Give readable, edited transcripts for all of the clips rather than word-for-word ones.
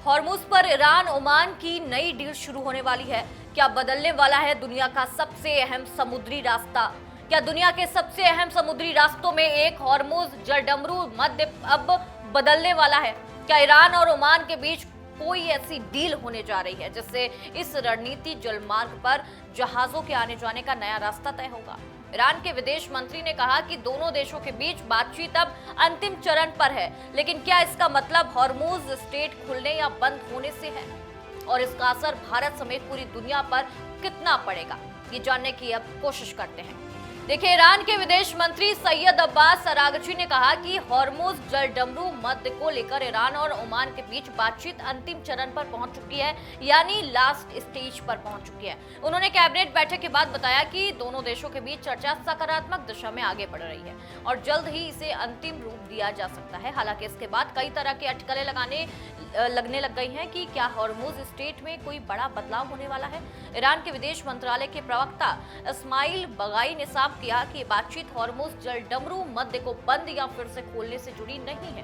Hormuz पर Iran Oman की नई डील शुरू होने वाली है। क्या बदलने वाला है दुनिया का सबसे अहम समुद्री रास्ता? क्या दुनिया के सबसे अहम समुद्री रास्तों में एक हॉर्मुज जलडमरू मध्य अब बदलने वाला है? क्या ईरान और ओमान के बीच कोई ऐसी डील होने जा रही है जिससे इस रणनीति जलमार्ग पर जहाजों के आने जाने का नया रास्ता तय होगा? ईरान के विदेश मंत्री ने कहा कि दोनों देशों के बीच बातचीत अब अंतिम चरण पर है, लेकिन क्या इसका मतलब हॉर्मुज स्ट्रेट खुलने या बंद होने से है और इसका असर भारत समेत पूरी दुनिया पर कितना पड़ेगा, ये जानने की अब कोशिश करते हैं। देखिए, ईरान के विदेश मंत्री सैयद अब्बास अरागची ने कहा कि हॉर्मुज जलडमरू मध्य को लेकर ईरान और ओमान के बीच बातचीत अंतिम चरण पर पहुंच चुकी है, यानी लास्ट स्टेज पर पहुंच चुकी है। उन्होंने कैबिनेट बैठक के बाद बताया कि दोनों देशों के बीच चर्चा सकारात्मक दिशा में आगे बढ़ रही है और जल्द ही इसे अंतिम रूप दिया जा सकता है। हालांकि इसके बाद कई तरह की अटकलें लगने लग गई हैं कि क्या हॉर्मुज स्ट्रेट में कोई बड़ा बदलाव होने वाला है। ईरान के विदेश मंत्रालय के प्रवक्ता इस्माइल बगाई ने साफ किया कि बातचीत हॉर्मुज जलडमरू मध्य को बंद या फिर से खोलने से जुड़ी नहीं है।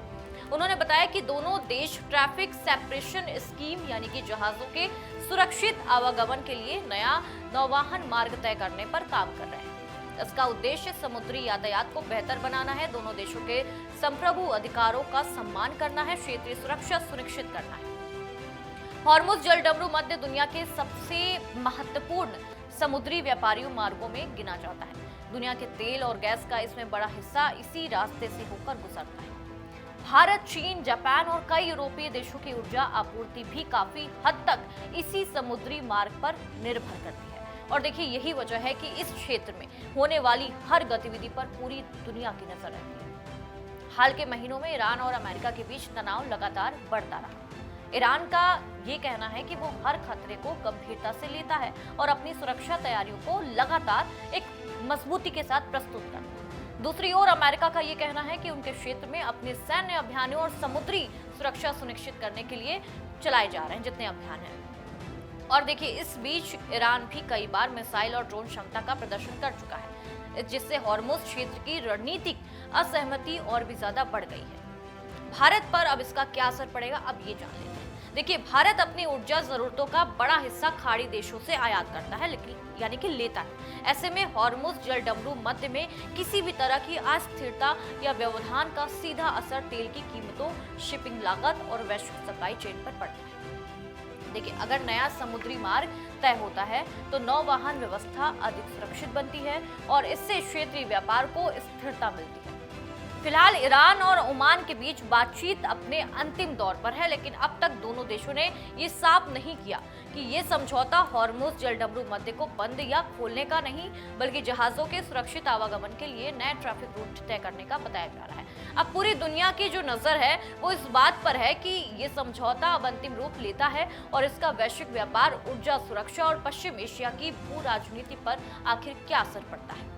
उन्होंने बताया कि दोनों देश ट्रैफिक सेपरेशन स्कीम यानी कि जहाजों के सुरक्षित आवागमन के लिए नया नौवहन मार्ग तय करने पर काम कर रहे हैं। इसका उद्देश्य समुद्री यातायात को बेहतर बनाना है, दोनों देशों के संप्रभु अधिकारों का सम्मान करना है, क्षेत्रीय सुरक्षा सुनिश्चित करना है। हॉर्मुज जलडमरू मध्य दुनिया के सबसे महत्वपूर्ण समुद्री व्यापारियों मार्गों में गिना जाता है। दुनिया के तेल और गैस का इसमें बड़ा हिस्सा इसी रास्ते से होकर गुजरता है। भारत, चीन, जापान और कई यूरोपीय देशों की ऊर्जा आपूर्ति भी काफी हद तक इसी समुद्री मार्ग पर निर्भर करती है। और देखिए, यही वजह है कि इस क्षेत्र में होने वाली हर गतिविधि पर पूरी दुनिया की नजर रहती है। हाल के महीनों में ईरान और अमेरिका के बीच तनाव लगातार बढ़ता रहा। ईरान का ये कहना है कि वो हर खतरे को गंभीरता से लेता है और अपनी सुरक्षा तैयारियों को लगातार एक मजबूती के साथ प्रस्तुत करता है। दूसरी ओर अमेरिका का ये कहना है कि उनके क्षेत्र में अपने सैन्य अभियानों और समुद्री सुरक्षा सुनिश्चित करने के लिए चलाए जा रहे हैं जितने अभियान हैं। और देखिए, इस बीच ईरान भी कई बार मिसाइल और ड्रोन क्षमता का प्रदर्शन कर चुका है, जिससे हॉर्मुज क्षेत्र की रणनीतिक असहमति और भी ज्यादा बढ़ गई है। भारत पर अब इसका क्या असर पड़ेगा, अब ये जान लेते हैं। देखिए, भारत अपनी ऊर्जा जरूरतों का बड़ा हिस्सा खाड़ी देशों से आयात करता है, लेकिन यानी कि लेता है। ऐसे में हॉर्मुज जलडमरू मध्य में किसी भी तरह की अस्थिरता या व्यवधान का सीधा असर तेल की कीमतों, शिपिंग लागत और वैश्विक सप्लाई चेन पर पड़ता है। देखिए, अगर नया समुद्री मार्ग तय होता है तो नौवहन व्यवस्था अधिक सुरक्षित बनती है और इससे क्षेत्रीय व्यापार को स्थिरता मिलती है। फिलहाल ईरान और ओमान के बीच बातचीत अपने अंतिम दौर पर है, लेकिन अब तक दोनों देशों ने ये साफ नहीं किया कि ये समझौता हॉर्मुज जलडमरू मध्य को बंद या खोलने का नहीं, बल्कि जहाजों के सुरक्षित आवागमन के लिए नए ट्रैफिक रूट तय करने का बताया जा रहा है। अब पूरी दुनिया की जो नजर है वो इस बात पर है कि ये समझौता अब अंतिम रूप लेता है और इसका वैश्विक व्यापार, ऊर्जा सुरक्षा और पश्चिम एशिया की भू राजनीति पर आखिर क्या असर पड़ता है।